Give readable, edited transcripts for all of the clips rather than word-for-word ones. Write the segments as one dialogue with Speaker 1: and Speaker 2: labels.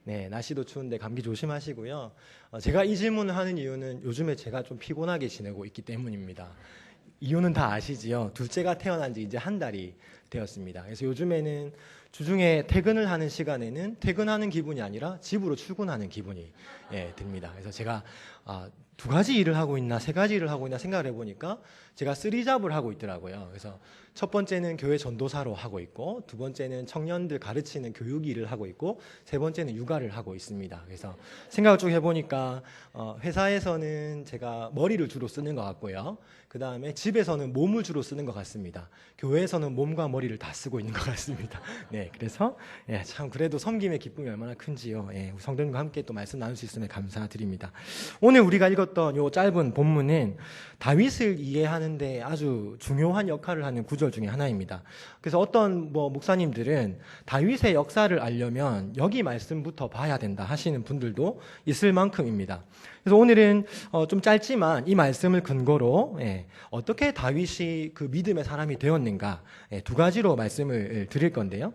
Speaker 1: 네, 날씨도 추운데 감기 조심하시고요. 제가 이 질문을 하는 이유는 요즘에 제가 좀 피곤하게 지내고 있기 때문입니다. 이유는 다 아시지요? 둘째가 태어난 지 이제 한 달이 되었습니다. 그래서 요즘에는 주중에 퇴근을 하는 시간에는 퇴근하는 기분이 아니라 집으로 출근하는 기분이 듭니다. 그래서 제가 두 가지 일을 하고 있나 세 가지 일을 하고 있나 생각을 해보니까 제가 쓰리잡을 하고 있더라고요. 그래서 첫 번째는 교회 전도사로 하고 있고, 두 번째는 청년들 가르치는 교육 일을 하고 있고, 세 번째는 육아를 하고 있습니다. 그래서 생각을 쭉 해보니까 회사에서는 제가 머리를 주로 쓰는 것 같고요. 그 다음에 집에서는 몸을 주로 쓰는 것 같습니다. 교회에서는 몸과 머리를 다 쓰고 있는 것 같습니다. 네, 그래서 참 그래도 섬김의 기쁨이 얼마나 큰지요. 우리 성도님과 함께 또 말씀 나눌 수 있음에 감사드립니다. 오늘 우리가 읽었던 요 짧은 본문은 다윗을 이해하는데 아주 중요한 역할을 하는 구절 중에 하나입니다. 그래서 어떤 목사님들은 다윗의 역사를 알려면 여기 말씀부터 봐야 된다 하시는 분들도 있을 만큼입니다. 그래서 오늘은 좀 짧지만 이 말씀을 근거로 어떻게 다윗이 그 믿음의 사람이 되었는가 두 가지로 말씀을 드릴 건데요.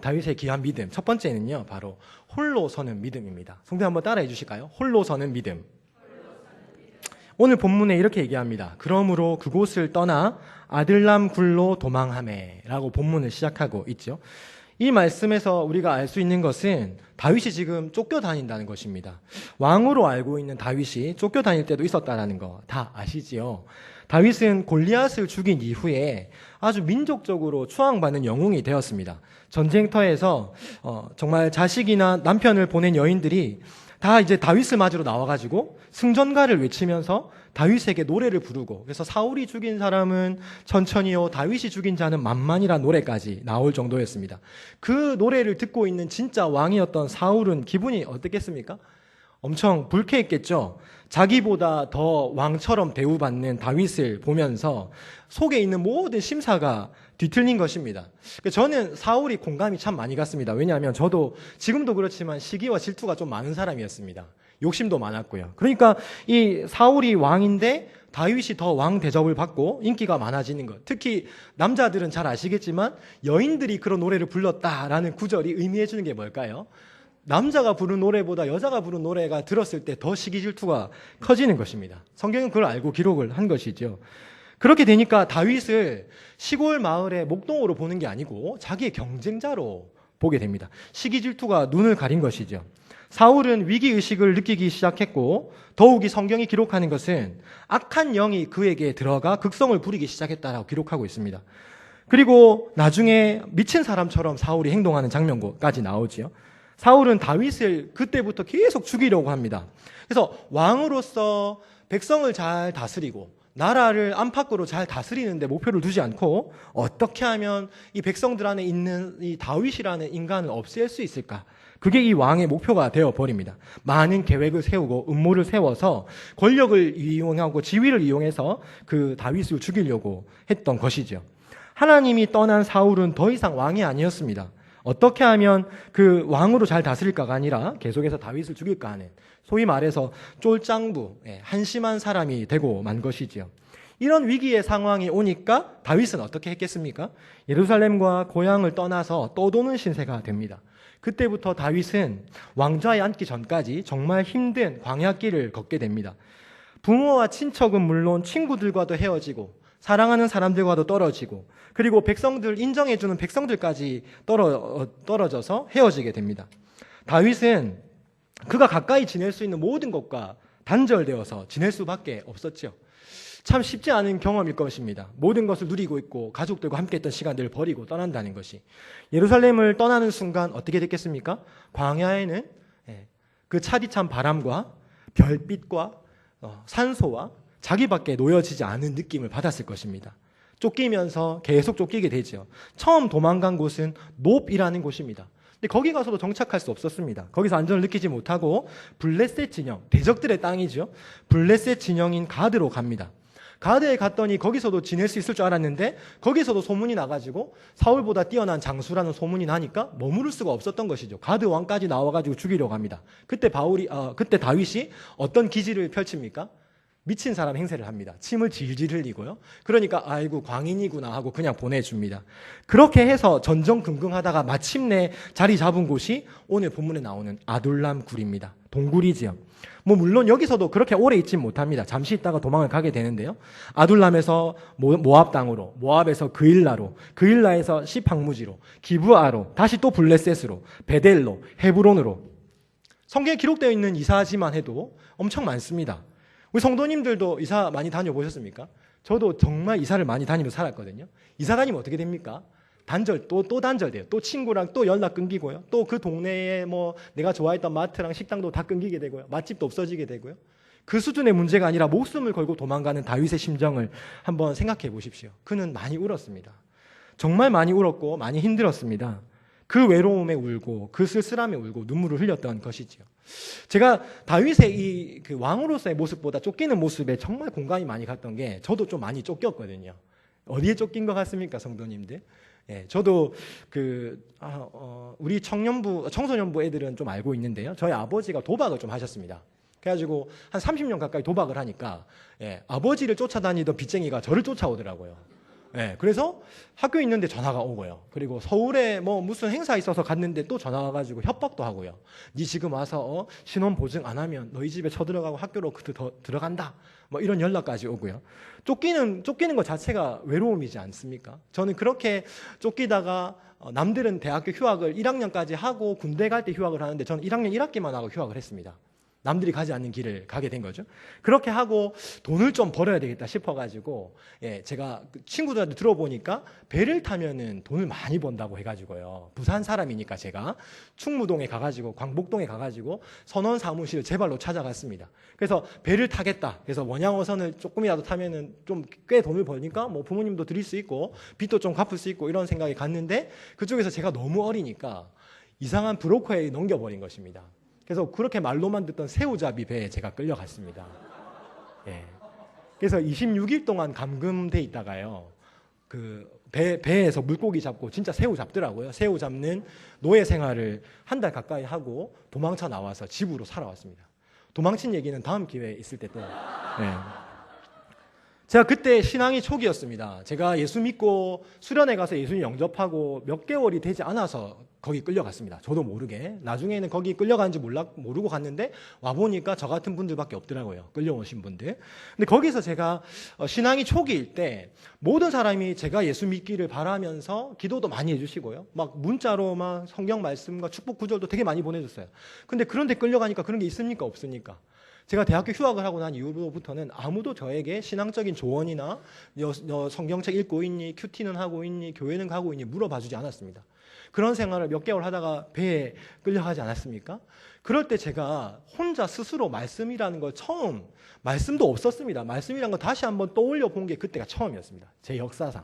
Speaker 1: 다윗의 귀한 믿음 첫 번째는요, 바로 홀로 서는 믿음입니다. 성도 한번 따라해 주실까요? 홀로 서는 믿음. 오늘 본문에 이렇게 얘기합니다. 그러므로 그곳을 떠나 아들람 굴로 도망하매 라고 본문을 시작하고 있죠. 이 말씀에서 우리가 알 수 있는 것은 다윗이 지금 쫓겨다닌다는 것입니다. 왕으로 알고 있는 다윗이 쫓겨다닐 때도 있었다는 거 다 아시지요? 다윗은 골리앗을 죽인 이후에 아주 민족적으로 추앙받는 영웅이 되었습니다. 전쟁터에서 정말 자식이나 남편을 보낸 여인들이 다 이제 다윗을 맞으러 나와가지고 승전가를 외치면서 다윗에게 노래를 부르고, 그래서 사울이 죽인 사람은 천천히요 다윗이 죽인 자는 만만이란 노래까지 나올 정도였습니다. 그 노래를 듣고 있는 진짜 왕이었던 사울은 기분이 어땠겠습니까? 엄청 불쾌했겠죠. 자기보다 더 왕처럼 대우받는 다윗을 보면서 속에 있는 모든 심사가 뒤틀린 것입니다. 저는 사울이 공감이 참 많이 갔습니다. 왜냐하면 저도 지금도 그렇지만 시기와 질투가 좀 많은 사람이었습니다. 욕심도 많았고요. 그러니까 이 사울이 왕인데 다윗이 더 왕 대접을 받고 인기가 많아지는 것, 특히 남자들은 잘 아시겠지만 여인들이 그런 노래를 불렀다라는 구절이 의미해 주는 게 뭘까요? 남자가 부른 노래보다 여자가 부른 노래가 들었을 때 더 시기 질투가 커지는 것입니다. 성경은 그걸 알고 기록을 한 것이죠. 그렇게 되니까 다윗을 시골 마을의 목동으로 보는 게 아니고 자기의 경쟁자로 보게 됩니다. 시기 질투가 눈을 가린 것이죠. 사울은 위기의식을 느끼기 시작했고, 더욱이 성경이 기록하는 것은 악한 영이 그에게 들어가 극성을 부리기 시작했다라고 기록하고 있습니다. 그리고 나중에 미친 사람처럼 사울이 행동하는 장면까지 나오지요. 사울은 다윗을 그때부터 계속 죽이려고 합니다. 그래서 왕으로서 백성을 잘 다스리고 나라를 안팎으로 잘 다스리는데 목표를 두지 않고 어떻게 하면 이 백성들 안에 있는 이 다윗이라는 인간을 없앨 수 있을까? 그게 이 왕의 목표가 되어버립니다. 많은 계획을 세우고 음모를 세워서 권력을 이용하고 지위를 이용해서 그 다윗을 죽이려고 했던 것이죠. 하나님이 떠난 사울은 더 이상 왕이 아니었습니다. 어떻게 하면 그 왕으로 잘 다스릴까가 아니라 계속해서 다윗을 죽일까 하는, 소위 말해서 쫄짱부, 한심한 사람이 되고 만 것이지요. 이런 위기의 상황이 오니까 다윗은 어떻게 했겠습니까? 예루살렘과 고향을 떠나서 떠도는 신세가 됩니다. 그때부터 다윗은 왕좌에 앉기 전까지 정말 힘든 광야길을 걷게 됩니다. 부모와 친척은 물론 친구들과도 헤어지고 사랑하는 사람들과도 떨어지고, 그리고 백성들, 인정해주는 백성들까지 떨어져서 헤어지게 됩니다. 다윗은 그가 가까이 지낼 수 있는 모든 것과 단절되어서 지낼 수밖에 없었죠. 참 쉽지 않은 경험일 것입니다. 모든 것을 누리고 있고 가족들과 함께했던 시간들을 버리고 떠난다는 것이. 예루살렘을 떠나는 순간 어떻게 됐겠습니까? 광야에는 그 차디찬 바람과 별빛과 산소와 자기밖에 놓여지지 않은 느낌을 받았을 것입니다. 쫓기면서 계속 쫓기게 되죠. 처음 도망간 곳은 놉이라는 곳입니다. 근데 거기 가서도 정착할 수 없었습니다. 거기서 안전을 느끼지 못하고 블레셋 진영, 대적들의 땅이죠. 블레셋 진영인 가드로 갑니다. 가드에 갔더니 거기서도 지낼 수 있을 줄 알았는데 거기서도 소문이 나가지고 사울보다 뛰어난 장수라는 소문이 나니까 머무를 수가 없었던 것이죠. 가드 왕까지 나와가지고 죽이려고 합니다. 그때 다윗이 어떤 기지를 펼칩니까? 미친 사람 행세를 합니다. 침을 질질 흘리고요. 그러니까 아이고 광인이구나 하고 그냥 보내줍니다. 그렇게 해서 전전긍긍하다가 마침내 자리 잡은 곳이 오늘 본문에 나오는 아둘람 굴입니다. 동굴이지요. 뭐 물론 여기서도 그렇게 오래 있진 못합니다. 잠시 있다가 도망을 가게 되는데요. 아둘람에서 모압 땅으로, 모압에서 그일라로, 그일라에서 시팡무지로, 기브아로, 다시 또 블레셋으로, 베델로, 헤브론으로. 성경에 기록되어 있는 이사지만 해도 엄청 많습니다. 우리 성도님들도 이사 많이 다녀보셨습니까? 저도 정말 이사를 많이 다니면서 살았거든요. 이사 다니면 어떻게 됩니까? 단절, 또 단절돼요. 또 친구랑 또 연락 끊기고요. 또 그 동네에 뭐 내가 좋아했던 마트랑 식당도 다 끊기게 되고요. 맛집도 없어지게 되고요. 그 수준의 문제가 아니라 목숨을 걸고 도망가는 다윗의 심정을 한번 생각해 보십시오. 그는 많이 울었습니다. 정말 많이 울었고 많이 힘들었습니다. 그 외로움에 울고 그 쓸쓸함에 울고 눈물을 흘렸던 것이지요. 제가 다윗의 이 그 왕으로서의 모습보다 쫓기는 모습에 정말 공감이 많이 갔던 게 저도 좀 많이 쫓겼거든요. 어디에 쫓긴 것 같습니까, 성도님들? 예, 저도 우리 청소년부 애들은 좀 알고 있는데요. 저희 아버지가 도박을 좀 하셨습니다. 그래가지고 한 30년 가까이 도박을 하니까 아버지를 쫓아다니던 빚쟁이가 저를 쫓아오더라고요. 그래서 학교에 있는데 전화가 오고요. 그리고 서울에 뭐 무슨 행사 있어서 갔는데 또 전화 와가지고 협박도 하고요. 네 지금 와서 신원 보증 안 하면 너희 집에 쳐들어가고 학교로 들어간다. 뭐 이런 연락까지 오고요. 쫓기는 것 자체가 외로움이지 않습니까? 저는 그렇게 쫓기다가 남들은 대학교 휴학을 1학년까지 하고 군대 갈 때 휴학을 하는데 저는 1학년 1학기만 하고 휴학을 했습니다. 남들이 가지 않는 길을 가게 된 거죠. 그렇게 하고 돈을 좀 벌어야 되겠다 싶어가지고 제가 친구들한테 들어보니까 배를 타면은 돈을 많이 번다고 해가지고요. 부산 사람이니까 제가 충무동에 가가지고 광복동에 가가지고 선원 사무실을 제 발로 찾아갔습니다. 그래서 배를 타겠다. 그래서 원양어선을 조금이라도 타면은 좀 꽤 돈을 버니까 뭐 부모님도 드릴 수 있고 빚도 좀 갚을 수 있고 이런 생각이 갔는데 그쪽에서 제가 너무 어리니까 이상한 브로커에 넘겨버린 것입니다. 그래서 그렇게 말로만 듣던 새우잡이 배에 제가 끌려갔습니다. 그래서 26일 동안 감금돼 있다가요. 그 배에서 물고기 잡고 진짜 새우 잡더라고요. 새우 잡는 노예 생활을 한 달 가까이 하고 도망쳐 나와서 집으로 살아왔습니다. 도망친 얘기는 다음 기회에 있을 때 또. 제가 그때 신앙이 초기였습니다. 제가 예수 믿고 수련회 가서 예수님 영접하고 몇 개월이 되지 않아서 거기 끌려갔습니다. 저도 모르게. 나중에는 거기 끌려간지 모르고 갔는데 와보니까 저 같은 분들밖에 없더라고요. 끌려오신 분들. 근데 거기서 제가 신앙이 초기일 때 모든 사람이 제가 예수 믿기를 바라면서 기도도 많이 해주시고요. 막 문자로 막 성경 말씀과 축복 구절도 되게 많이 보내줬어요. 근데 그런데 끌려가니까 그런 게 있습니까? 없습니까? 제가 대학교 휴학을 하고 난 이후로부터는 아무도 저에게 신앙적인 조언이나 너 성경책 읽고 있니? 큐티는 하고 있니? 교회는 가고 있니? 물어봐주지 않았습니다. 그런 생활을 몇 개월 하다가 배에 끌려가지 않았습니까? 그럴 때 제가 혼자 스스로 말씀이라는 걸 말씀도 없었습니다. 말씀이라는 걸 다시 한번 떠올려 본 게 그때가 처음이었습니다. 제 역사상.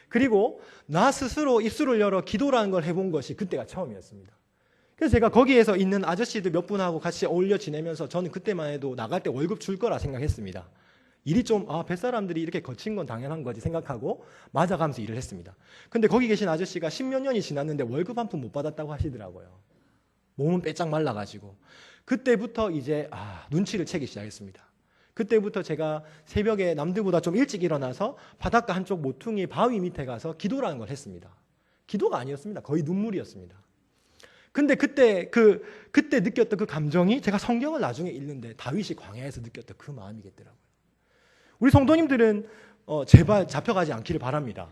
Speaker 1: 그리고 나 스스로 입술을 열어 기도라는 걸 해본 것이 그때가 처음이었습니다. 그래서 제가 거기에서 있는 아저씨들 몇 분하고 같이 어울려 지내면서 저는 그때만 해도 나갈 때 월급 줄 거라 생각했습니다. 일이 좀 뱃사람들이 이렇게 거친 건 당연한 거지 생각하고 맞아가면서 일을 했습니다. 근데 거기 계신 아저씨가 10몇 년이 지났는데 월급 한 푼 못 받았다고 하시더라고요. 몸은 빼짝 말라가지고. 그때부터 이제 눈치를 채기 시작했습니다. 그때부터 제가 새벽에 남들보다 좀 일찍 일어나서 바닷가 한쪽 모퉁이 바위 밑에 가서 기도라는 걸 했습니다. 기도가 아니었습니다. 거의 눈물이었습니다. 근데 그때 느꼈던 그 감정이 제가 성경을 나중에 읽는데 다윗이 광야에서 느꼈던 그 마음이겠더라고요. 우리 성도님들은 제발 잡혀가지 않기를 바랍니다.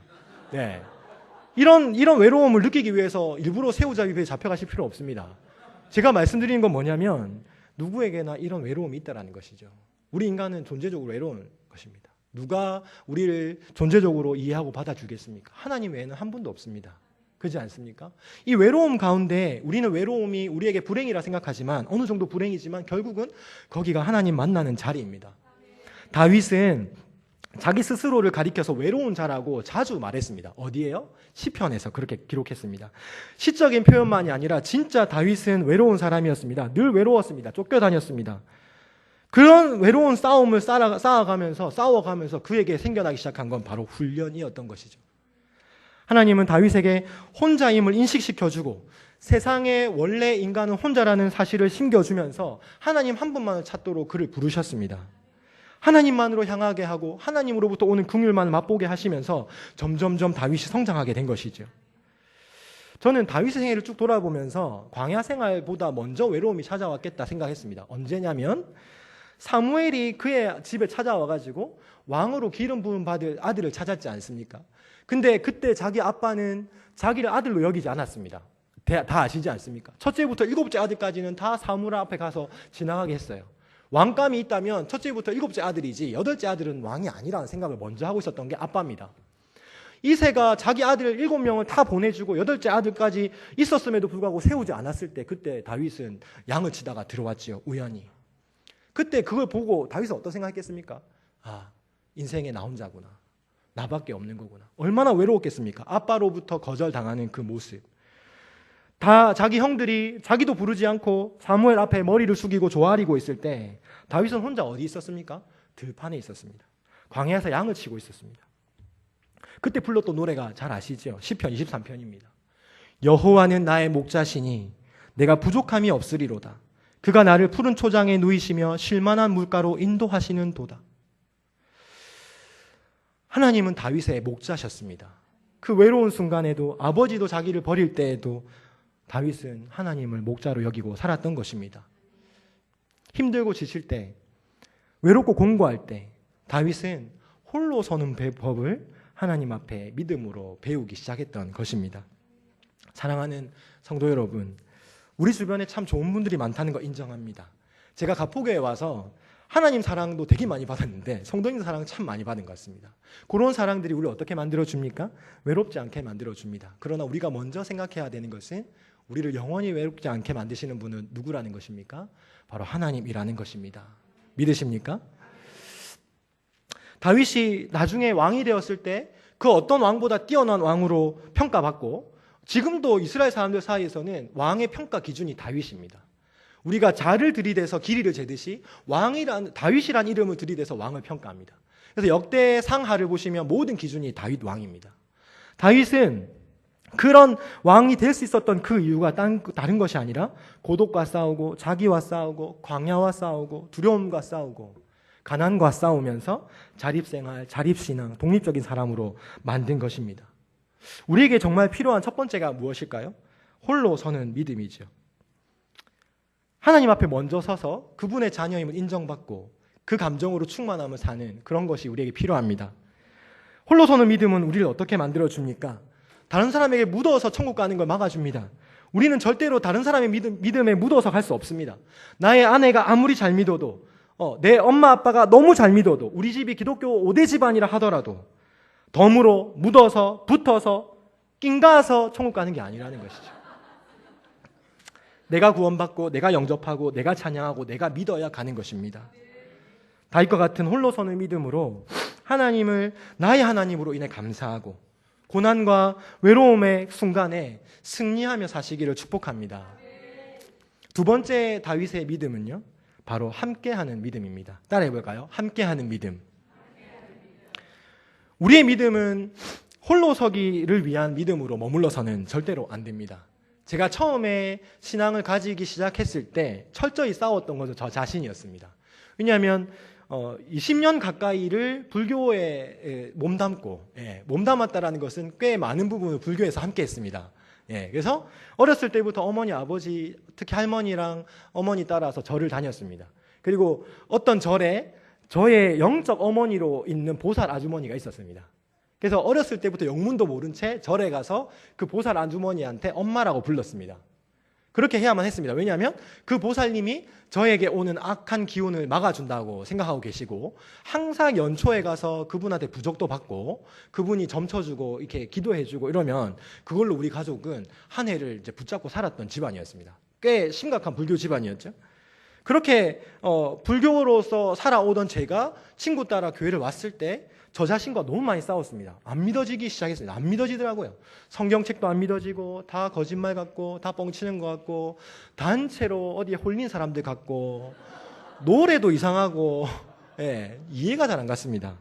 Speaker 1: 이런 외로움을 느끼기 위해서 일부러 새우잡이 배에 잡혀가실 필요 없습니다. 제가 말씀드리는 건 뭐냐면 누구에게나 이런 외로움이 있다는 것이죠. 우리 인간은 존재적으로 외로운 것입니다. 누가 우리를 존재적으로 이해하고 받아주겠습니까? 하나님 외에는 한 분도 없습니다. 그렇지 않습니까? 이 외로움 가운데 우리는 외로움이 우리에게 불행이라 생각하지만 어느 정도 불행이지만 결국은 거기가 하나님 만나는 자리입니다. 다윗은 자기 스스로를 가리켜서 외로운 자라고 자주 말했습니다. 어디에요? 시편에서 그렇게 기록했습니다. 시적인 표현만이 아니라 진짜 다윗은 외로운 사람이었습니다. 늘 외로웠습니다. 쫓겨다녔습니다. 그런 외로운 싸움을 싸워가면서 그에게 생겨나기 시작한 건 바로 훈련이었던 것이죠. 하나님은 다윗에게 혼자임을 인식시켜주고 세상에 원래 인간은 혼자라는 사실을 심겨주면서 하나님 한 분만을 찾도록 그를 부르셨습니다. 하나님만으로 향하게 하고 하나님으로부터 오는 긍휼만 맛보게 하시면서 점점점 다윗이 성장하게 된 것이죠. 저는 다윗의 생애를 쭉 돌아보면서 광야 생활보다 먼저 외로움이 찾아왔겠다 생각했습니다. 언제냐면 사무엘이 그의 집에 찾아와가지고 왕으로 기름 부음 받을 아들을 찾았지 않습니까? 근데 그때 자기 아빠는 자기를 아들로 여기지 않았습니다. 다 아시지 않습니까? 첫째부터 일곱째 아들까지는 다 사무엘 앞에 가서 지나가게 했어요. 왕감이 있다면 첫째부터 일곱째 아들이지 여덟째 아들은 왕이 아니라는 생각을 먼저 하고 있었던 게 아빠입니다. 이새가 자기 아들 7명을 다 보내주고 여덟째 아들까지 있었음에도 불구하고 세우지 않았을 때 그때 다윗은 양을 치다가 들어왔지요. 우연히. 그때 그걸 보고 다윗은 어떤 생각했겠습니까? 아, 인생에 나 혼자구나. 나밖에 없는 거구나. 얼마나 외로웠겠습니까? 아빠로부터 거절당하는 그 모습. 다 자기 형들이 자기도 부르지 않고 사무엘 앞에 머리를 숙이고 조아리고 있을 때 다윗은 혼자 어디 있었습니까? 들판에 있었습니다. 광야에서 양을 치고 있었습니다. 그때 불렀던 노래가 잘 아시죠? 시편 23편입니다. 여호와는 나의 목자시니 내가 부족함이 없으리로다. 그가 나를 푸른 초장에 누이시며 쉴만한 물가로 인도하시는 도다. 하나님은 다윗의 목자셨습니다. 그 외로운 순간에도 아버지도 자기를 버릴 때에도 다윗은 하나님을 목자로 여기고 살았던 것입니다. 힘들고 지칠 때, 외롭고 공고할 때 다윗은 홀로 서는 법을 하나님 앞에 믿음으로 배우기 시작했던 것입니다. 사랑하는 성도 여러분, 우리 주변에 참 좋은 분들이 많다는 거 인정합니다. 제가 가포교에 와서 하나님 사랑도 되게 많이 받았는데 성도님 사랑 참 많이 받은 것 같습니다. 그런 사랑들이 우리를 어떻게 만들어줍니까? 외롭지 않게 만들어줍니다. 그러나 우리가 먼저 생각해야 되는 것은 우리를 영원히 외롭지 않게 만드시는 분은 누구라는 것입니까? 바로 하나님이라는 것입니다. 믿으십니까? 다윗이 나중에 왕이 되었을 때 그 어떤 왕보다 뛰어난 왕으로 평가받고 지금도 이스라엘 사람들 사이에서는 왕의 평가 기준이 다윗입니다. 우리가 자를 들이대서 길이를 재듯이 다윗이란 이름을 들이대서 왕을 평가합니다. 그래서 역대 상하를 보시면 모든 기준이 다윗 왕입니다. 다윗은 그런 왕이 될 수 있었던 그 이유가 다른 것이 아니라 고독과 싸우고 자기와 싸우고 광야와 싸우고 두려움과 싸우고 가난과 싸우면서 자립생활, 자립신앙, 독립적인 사람으로 만든 것입니다. 우리에게 정말 필요한 첫 번째가 무엇일까요? 홀로 서는 믿음이죠. 하나님 앞에 먼저 서서 그분의 자녀임을 인정받고 그 감정으로 충만함을 사는 그런 것이 우리에게 필요합니다. 홀로 서는 믿음은 우리를 어떻게 만들어줍니까? 다른 사람에게 묻어서 천국 가는 걸 막아줍니다. 우리는 절대로 다른 사람의 믿음에 묻어서 갈 수 없습니다. 나의 아내가 아무리 잘 믿어도 내 엄마 아빠가 너무 잘 믿어도 우리 집이 기독교 5대 집안이라 하더라도 덤으로 묻어서 붙어서 낑가서 천국 가는 게 아니라는 것이죠. 내가 구원받고 내가 영접하고 내가 찬양하고 내가 믿어야 가는 것입니다. 다윗과 같은 홀로 서는 믿음으로 하나님을 나의 하나님으로 인해 감사하고 고난과 외로움의 순간에 승리하며 사시기를 축복합니다. 두 번째 다윗의 믿음은요, 바로 함께하는 믿음입니다. 따라해볼까요? 함께하는 믿음. 우리의 믿음은 홀로 서기를 위한 믿음으로 머물러서는 절대로 안 됩니다. 제가 처음에 신앙을 가지기 시작했을 때 철저히 싸웠던 것은 저 자신이었습니다. 왜냐하면 20년 가까이를 불교에 몸담았다라는 것은 꽤 많은 부분을 불교에서 함께 했습니다. 그래서 어렸을 때부터 어머니, 아버지, 특히 할머니랑 어머니 따라서 절을 다녔습니다. 그리고 어떤 절에 저의 영적 어머니로 있는 보살 아주머니가 있었습니다. 그래서 어렸을 때부터 영문도 모른 채 절에 가서 그 보살 아주머니한테 엄마라고 불렀습니다. 그렇게 해야만 했습니다. 왜냐하면 그 보살님이 저에게 오는 악한 기운을 막아준다고 생각하고 계시고 항상 연초에 가서 그분한테 부적도 받고 그분이 점쳐주고 이렇게 기도해주고 이러면 그걸로 우리 가족은 한 해를 이제 붙잡고 살았던 집안이었습니다. 꽤 심각한 불교 집안이었죠. 그렇게 불교로서 살아오던 제가 친구 따라 교회를 왔을 때 저 자신과 너무 많이 싸웠습니다. 안 믿어지기 시작했습니다. 안 믿어지더라고요. 성경책도 안 믿어지고 다 거짓말 같고 다 뻥치는 것 같고 단체로 어디에 홀린 사람들 같고 노래도 이상하고 이해가 잘 안 갔습니다.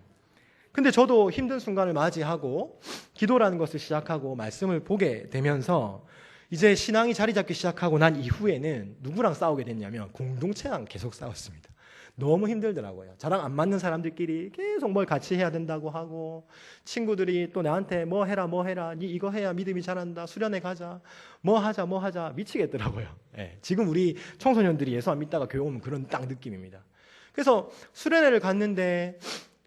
Speaker 1: 근데 저도 힘든 순간을 맞이하고 기도라는 것을 시작하고 말씀을 보게 되면서 이제 신앙이 자리 잡기 시작하고 난 이후에는 누구랑 싸우게 됐냐면 공동체랑 계속 싸웠습니다. 너무 힘들더라고요. 저랑 안 맞는 사람들끼리 계속 뭘 같이 해야 된다고 하고, 친구들이 또 나한테 뭐 해라 니 이거 해야 믿음이 자란다, 수련회 가자, 뭐 하자 미치겠더라고요. 예, 지금 우리 청소년들이 예수 안 믿다가 교회 오면 그런 딱 느낌입니다. 그래서 수련회를 갔는데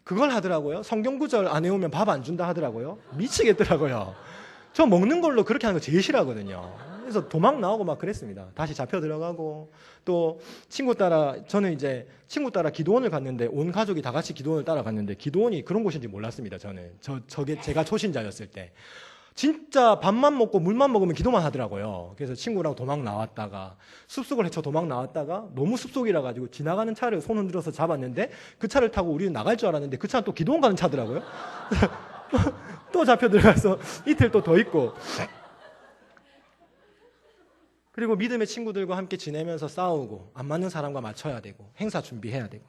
Speaker 1: 그걸 하더라고요. 성경 구절 안 외우면 밥 안 준다 하더라고요. 미치겠더라고요. 저 먹는 걸로 그렇게 하는 거 제일 싫어하거든요. 그래서 도망 나오고 막 그랬습니다. 다시 잡혀 들어가고, 또 저는 이제 친구 따라 기도원을 갔는데, 온 가족이 다 같이 기도원을 따라갔는데 기도원이 그런 곳인지 몰랐습니다. 저는 제가 초신자였을 때 진짜 밥만 먹고 물만 먹으면 기도만 하더라고요. 그래서 친구랑 도망 나왔다가 숲속을 헤쳐 도망 나왔다가 너무 숲속이라 가지고 지나가는 차를 손 흔들어서 잡았는데, 그 차를 타고 우리는 나갈 줄 알았는데 그 차는 또 기도원 가는 차더라고요. 또 잡혀 들어가서 이틀 또 더 있고, 그리고 믿음의 친구들과 함께 지내면서 싸우고, 안 맞는 사람과 맞춰야 되고, 행사 준비해야 되고,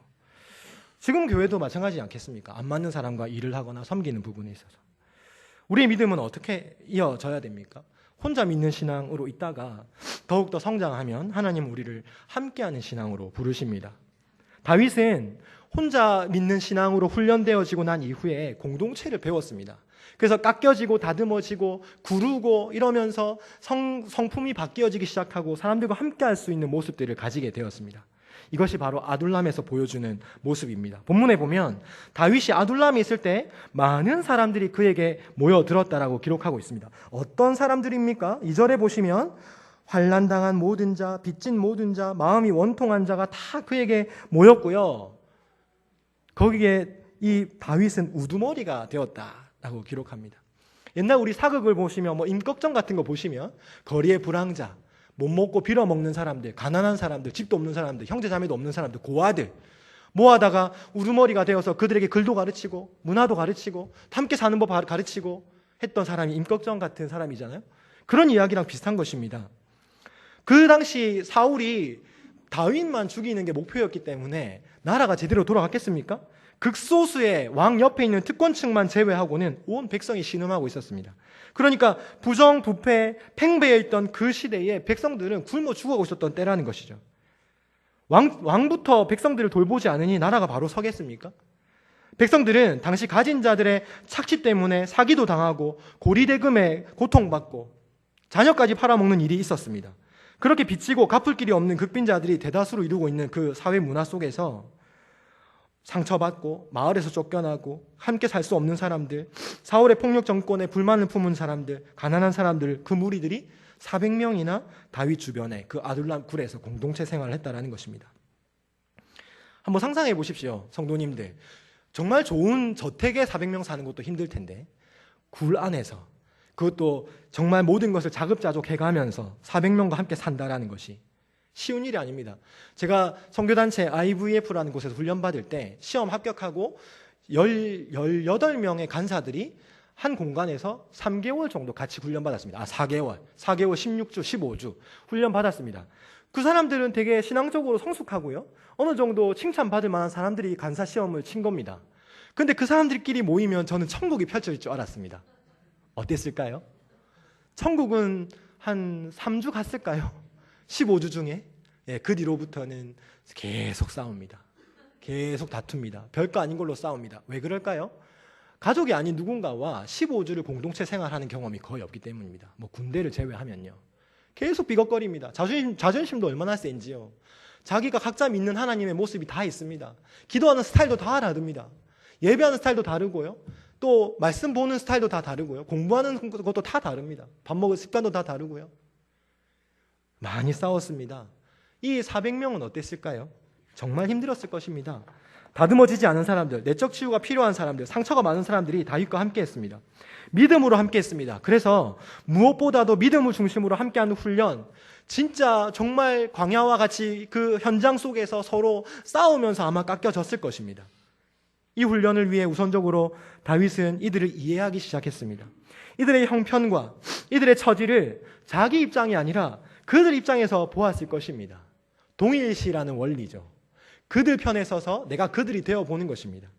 Speaker 1: 지금 교회도 마찬가지지 않겠습니까? 안 맞는 사람과 일을 하거나 섬기는 부분에 있어서 우리의 믿음은 어떻게 이어져야 됩니까? 혼자 믿는 신앙으로 있다가 더욱더 성장하면 하나님은 우리를 함께하는 신앙으로 부르십니다. 다윗은 혼자 믿는 신앙으로 훈련되어지고 난 이후에 공동체를 배웠습니다. 그래서 깎여지고 다듬어지고 구르고 이러면서 성품이 바뀌어지기 시작하고 사람들과 함께할 수 있는 모습들을 가지게 되었습니다. 이것이 바로 아둘람에서 보여주는 모습입니다. 본문에 보면 다윗이 아둘람에 있을 때 많은 사람들이 그에게 모여들었다라고 기록하고 있습니다. 어떤 사람들입니까? 2절에 보시면 환난당한 모든 자, 빚진 모든 자, 마음이 원통한 자가 다 그에게 모였고요. 거기에 이 다윗은 우두머리가 되었다라고 기록합니다. 옛날 우리 사극을 보시면 임꺽정 같은 거 보시면 거리의 불황자, 못 먹고 빌어먹는 사람들, 가난한 사람들, 집도 없는 사람들, 형제자매도 없는 사람들, 고아들 모아다가 우두머리가 되어서 그들에게 글도 가르치고 문화도 가르치고 함께 사는 법 가르치고 했던 사람이 임꺽정 같은 사람이잖아요. 그런 이야기랑 비슷한 것입니다. 그 당시 사울이 다윗만 죽이는 게 목표였기 때문에 나라가 제대로 돌아갔겠습니까? 극소수의 왕 옆에 있는 특권층만 제외하고는 온 백성이 신음하고 있었습니다. 그러니까 부정, 부패, 팽배해 있던 그 시대에 백성들은 굶어 죽어가고 있었던 때라는 것이죠. 왕부터 백성들을 돌보지 않으니 나라가 바로 서겠습니까? 백성들은 당시 가진 자들의 착취 때문에 사기도 당하고 고리대금에 고통받고 자녀까지 팔아먹는 일이 있었습니다. 그렇게 빚지고 갚을 길이 없는 극빈자들이 대다수로 이루고 있는 그 사회 문화 속에서 상처받고 마을에서 쫓겨나고 함께 살 수 없는 사람들, 사울의 폭력 정권에 불만을 품은 사람들, 가난한 사람들, 그 무리들이 400명이나 다윗 주변에 그 아둘람 굴에서 공동체 생활을 했다는 것입니다. 한번 상상해 보십시오. 성도님들, 정말 좋은 저택에 400명 사는 것도 힘들 텐데 굴 안에서, 그것도 정말 모든 것을 자급자족 해가면서 400명과 함께 산다라는 것이 쉬운 일이 아닙니다. 제가 선교단체 IVF라는 곳에서 훈련받을 때 시험 합격하고 18명의 간사들이 한 공간에서 3개월 정도 같이 훈련받았습니다. 4개월, 16주, 15주 훈련받았습니다. 그 사람들은 되게 신앙적으로 성숙하고요, 어느 정도 칭찬받을 만한 사람들이 간사 시험을 친 겁니다. 근데 그 사람들끼리 모이면 저는 천국이 펼쳐질 줄 알았습니다. 어땠을까요? 천국은 한 3주 갔을까요? 15주 중에. 그 뒤로부터는 계속 싸웁니다. 계속 다툽니다. 별거 아닌 걸로 싸웁니다. 왜 그럴까요? 가족이 아닌 누군가와 15주를 공동체 생활하는 경험이 거의 없기 때문입니다. 군대를 제외하면요. 계속 비걱거립니다. 자존심도 얼마나 센지요. 자기가 각자 믿는 하나님의 모습이 다 있습니다. 기도하는 스타일도 다 다릅니다. 예배하는 스타일도 다르고요, 또 말씀 보는 스타일도 다 다르고요, 공부하는 것도 다 다릅니다. 밥 먹을 습관도 다 다르고요. 많이 싸웠습니다. 이 400명은 어땠을까요? 정말 힘들었을 것입니다. 다듬어지지 않은 사람들, 내적 치유가 필요한 사람들, 상처가 많은 사람들이 다윗과 함께했습니다. 믿음으로 함께했습니다. 그래서 무엇보다도 믿음을 중심으로 함께하는 훈련, 진짜 정말 광야와 같이 그 현장 속에서 서로 싸우면서 아마 깎여졌을 것입니다. 이 훈련을 위해 우선적으로 다윗은 이들을 이해하기 시작했습니다. 이들의 형편과 이들의 처지를 자기 입장이 아니라 그들 입장에서 보았을 것입니다. 동일시라는 원리죠. 그들 편에 서서 내가 그들이 되어보는 것입니다.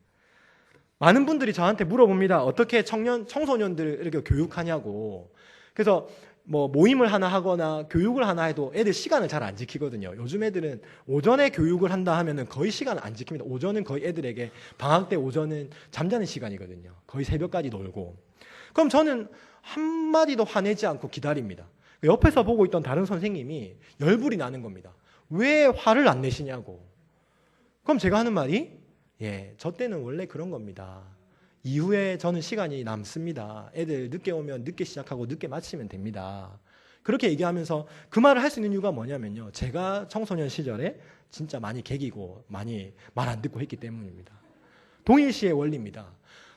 Speaker 1: 많은 분들이 저한테 물어봅니다. 어떻게 청소년들을 이렇게 교육하냐고. 그래서 뭐 모임을 하나 하거나 교육을 하나 해도 애들 시간을 잘 안 지키거든요. 요즘 애들은 오전에 교육을 한다 하면은 거의 시간을 안 지킵니다. 오전은 거의 애들에게 방학 때 오전은 잠자는 시간이거든요. 거의 새벽까지 놀고. 그럼 저는 한마디도 화내지 않고 기다립니다. 옆에서 보고 있던 다른 선생님이 열불이 나는 겁니다. 왜 화를 안 내시냐고. 그럼 제가 하는 말이 저 때는 원래 그런 겁니다. 이후에 저는 시간이 남습니다. 애들 늦게 오면 늦게 시작하고 늦게 마치면 됩니다. 그렇게 얘기하면서 그 말을 할 수 있는 이유가 뭐냐면요. 제가 청소년 시절에 진짜 많이 개기고 많이 말 안 듣고 했기 때문입니다. 동일시의 원리입니다.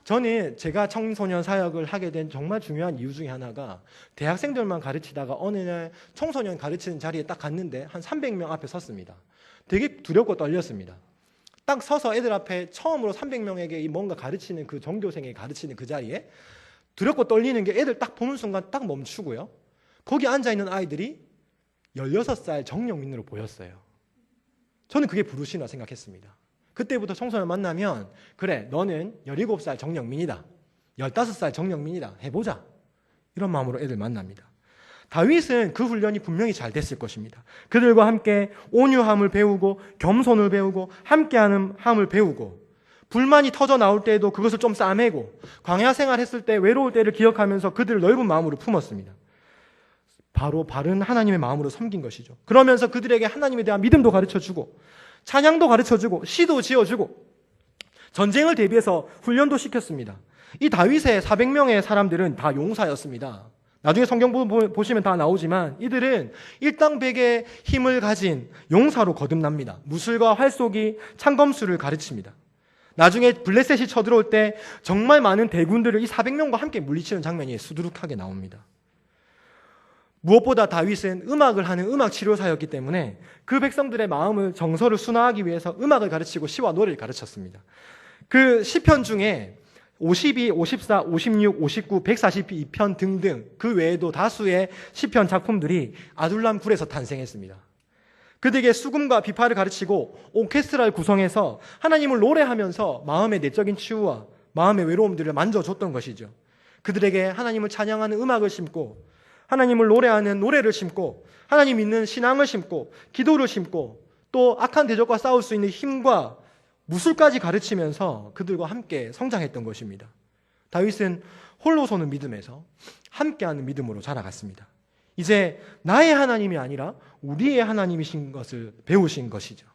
Speaker 1: 저는 제가 청소년 사역을 하게 된 정말 중요한 이유 중에 하나가 대학생들만 가르치다가 어느 날 청소년 가르치는 자리에 딱 갔는데 한 300명 앞에 섰습니다. 되게 두렵고 떨렸습니다. 딱 서서 애들 앞에 처음으로 300명에게 뭔가 가르치는 그 전교생에게 가르치는 그 자리에 두렵고 떨리는 게 애들 딱 보는 순간 딱 멈추고요. 거기 앉아있는 아이들이 16살 정영민으로 보였어요. 저는 그게 부르시나 생각했습니다. 그때부터 청소년 만나면 그래 너는 17살 정영민이다. 15살 정영민이다. 해보자. 이런 마음으로 애들 만납니다. 다윗은 그 훈련이 분명히 잘 됐을 것입니다. 그들과 함께 온유함을 배우고 겸손을 배우고 함께하는 함을 배우고 불만이 터져 나올 때에도 그것을 좀 싸매고 광야 생활했을 때 외로울 때를 기억하면서 그들을 넓은 마음으로 품었습니다. 바로 바른 하나님의 마음으로 섬긴 것이죠. 그러면서 그들에게 하나님에 대한 믿음도 가르쳐주고 찬양도 가르쳐주고 시도 지어주고 전쟁을 대비해서 훈련도 시켰습니다. 이 다윗의 400명의 사람들은 다 용사였습니다. 나중에 성경 보시면 다 나오지만 이들은 일당백의 힘을 가진 용사로 거듭납니다. 무술과 활쏘기, 창검술을 가르칩니다. 나중에 블레셋이 쳐들어올 때 정말 많은 대군들을 이 400명과 함께 물리치는 장면이 수두룩하게 나옵니다. 무엇보다 다윗은 음악을 하는 음악 치료사였기 때문에 그 백성들의 마음을 정서를 순화하기 위해서 음악을 가르치고 시와 노래를 가르쳤습니다. 그 시편 중에 52, 54, 56, 59, 142편 등등 그 외에도 다수의 시편 작품들이 아둘람 굴에서 탄생했습니다. 그들에게 수금과 비파를 가르치고 오케스트라를 구성해서 하나님을 노래하면서 마음의 내적인 치유와 마음의 외로움들을 만져줬던 것이죠. 그들에게 하나님을 찬양하는 음악을 심고 하나님을 노래하는 노래를 심고 하나님 믿는 신앙을 심고 기도를 심고 또 악한 대적과 싸울 수 있는 힘과 무술까지 가르치면서 그들과 함께 성장했던 것입니다. 다윗은 홀로 서는 믿음에서 함께하는 믿음으로 자라갔습니다. 이제 나의 하나님이 아니라 우리의 하나님이신 것을 배우신 것이죠.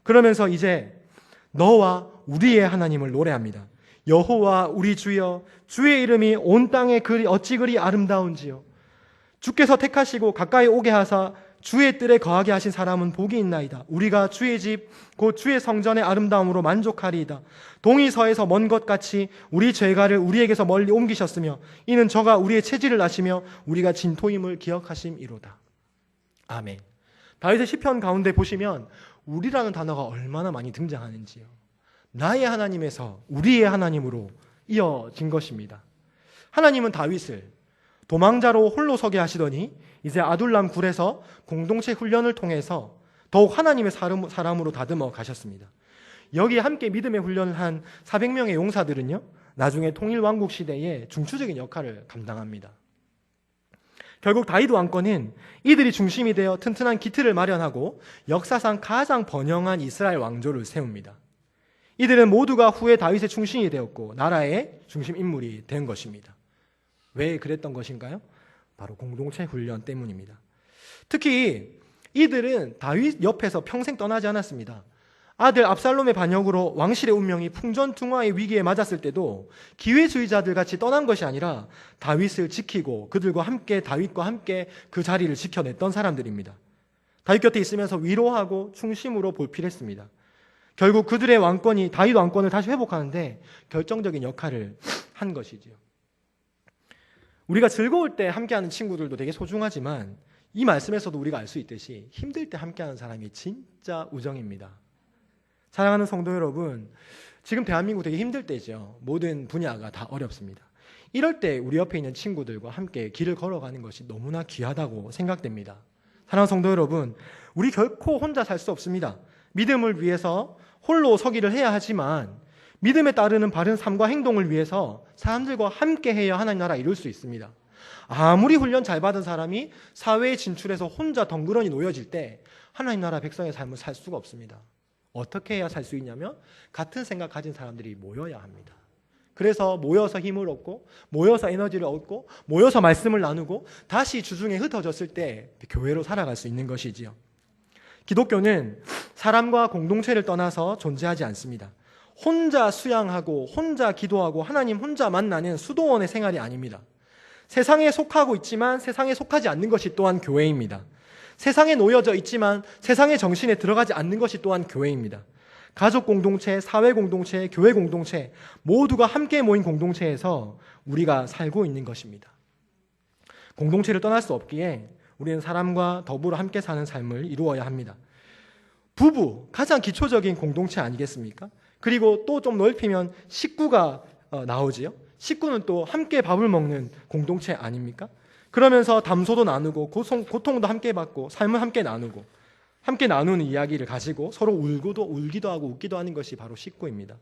Speaker 1: 그러면서 이제 너와 우리의 하나님을 노래합니다. 여호와 우리 주여 주의 이름이 온 땅에 어찌 그리 아름다운지요. 주께서 택하시고 가까이 오게 하사 주의 뜰에 거하게 하신 사람은 복이 있나이다. 우리가 주의 집 곧 주의 성전의 아름다움으로 만족하리이다. 동이 서에서 먼 것 같이 우리 죄가를 우리에게서 멀리 옮기셨으며 이는 저가 우리의 체질을 아시며 우리가 진토임을 기억하심이로다. 아멘. 다윗의 시편 가운데 보시면 우리라는 단어가 얼마나 많이 등장하는지요. 나의 하나님에서 우리의 하나님으로 이어진 것입니다. 하나님은 다윗을 도망자로 홀로 서게 하시더니 이제 아둘람 굴에서 공동체 훈련을 통해서 더욱 하나님의 사람으로 다듬어 가셨습니다. 여기 함께 믿음의 훈련을 한 400명의 용사들은요, 나중에 통일왕국 시대에 중추적인 역할을 감당합니다. 결국 다윗 왕권은 이들이 중심이 되어 튼튼한 기틀을 마련하고 역사상 가장 번영한 이스라엘 왕조를 세웁니다. 이들은 모두가 후에 다윗의 충신이 되었고 나라의 중심 인물이 된 것입니다. 왜 그랬던 것인가요? 바로 공동체 훈련 때문입니다. 특히 이들은 다윗 옆에서 평생 떠나지 않았습니다. 아들 압살롬의 반역으로 왕실의 운명이 풍전등화의 위기에 맞았을 때도 기회주의자들 같이 떠난 것이 아니라 다윗을 지키고 그들과 함께 다윗과 함께 그 자리를 지켜냈던 사람들입니다. 다윗 곁에 있으면서 위로하고 중심으로 볼필했습니다. 결국 그들의 왕권이 다윗 왕권을 다시 회복하는데 결정적인 역할을 한 것이지요. 우리가 즐거울 때 함께하는 친구들도 되게 소중하지만 이 말씀에서도 우리가 알 수 있듯이 힘들 때 함께하는 사람이 진짜 우정입니다. 사랑하는 성도 여러분, 지금 대한민국 되게 힘들 때죠. 모든 분야가 다 어렵습니다. 이럴 때 우리 옆에 있는 친구들과 함께 길을 걸어가는 것이 너무나 귀하다고 생각됩니다. 사랑하는 성도 여러분, 우리 결코 혼자 살 수 없습니다. 믿음을 위해서 홀로 서기를 해야 하지만 믿음에 따르는 바른 삶과 행동을 위해서 사람들과 함께 해야 하나님 나라 이룰 수 있습니다. 아무리 훈련 잘 받은 사람이 사회에 진출해서 혼자 덩그러니 놓여질 때 하나님 나라 백성의 삶을 살 수가 없습니다. 어떻게 해야 살 수 있냐면 같은 생각 가진 사람들이 모여야 합니다. 그래서 모여서 힘을 얻고 모여서 에너지를 얻고 모여서 말씀을 나누고 다시 주중에 흩어졌을 때 교회로 살아갈 수 있는 것이지요. 기독교는 사람과 공동체를 떠나서 존재하지 않습니다. 혼자 수양하고 혼자 기도하고 하나님 혼자 만나는 수도원의 생활이 아닙니다. 세상에 속하고 있지만 세상에 속하지 않는 것이 또한 교회입니다. 세상에 놓여져 있지만 세상의 정신에 들어가지 않는 것이 또한 교회입니다. 가족 공동체, 사회 공동체, 교회 공동체 모두가 함께 모인 공동체에서 우리가 살고 있는 것입니다. 공동체를 떠날 수 없기에 우리는 사람과 더불어 함께 사는 삶을 이루어야 합니다. 부부, 가장 기초적인 공동체 아니겠습니까? 그리고 또 좀 넓히면 식구가 나오지요. 식구는 또 함께 밥을 먹는 공동체 아닙니까? 그러면서 담소도 나누고 고통도 함께 받고 삶을 함께 나누고 함께 나누는 이야기를 가지고 서로 울기도 하고 웃기도 하는 것이 바로 식구입니다.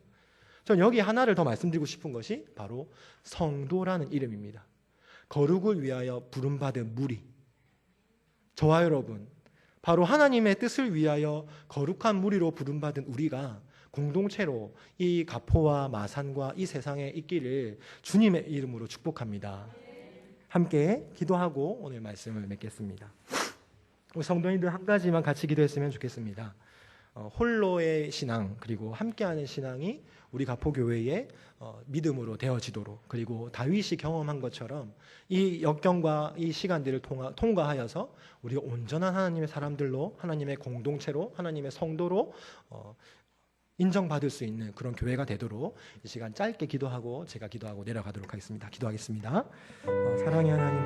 Speaker 1: 전 여기 하나를 더 말씀드리고 싶은 것이 바로 성도라는 이름입니다. 거룩을 위하여 부름받은 무리. 저와 여러분, 바로 하나님의 뜻을 위하여 거룩한 무리로 부름받은 우리가 공동체로 이 가포와 마산과 이 세상에 있기를 주님의 이름으로 축복합니다. 함께 기도하고 오늘 말씀을 맺겠습니다. 우리 성도님들 한 가지만 같이 기도했으면 좋겠습니다. 홀로의 신앙 그리고 함께하는 신앙이 우리 가포교회의 믿음으로 되어지도록, 그리고 다윗이 경험한 것처럼 이 역경과 이 시간들을 통과하여서 우리가 온전한 하나님의 사람들로, 하나님의 공동체로, 하나님의 성도로 인정받을 수 있는 그런 교회가 되도록 이 시간 짧게 기도하고 제가 기도하고 내려가도록 하겠습니다. 기도하겠습니다. 사랑의 하나님,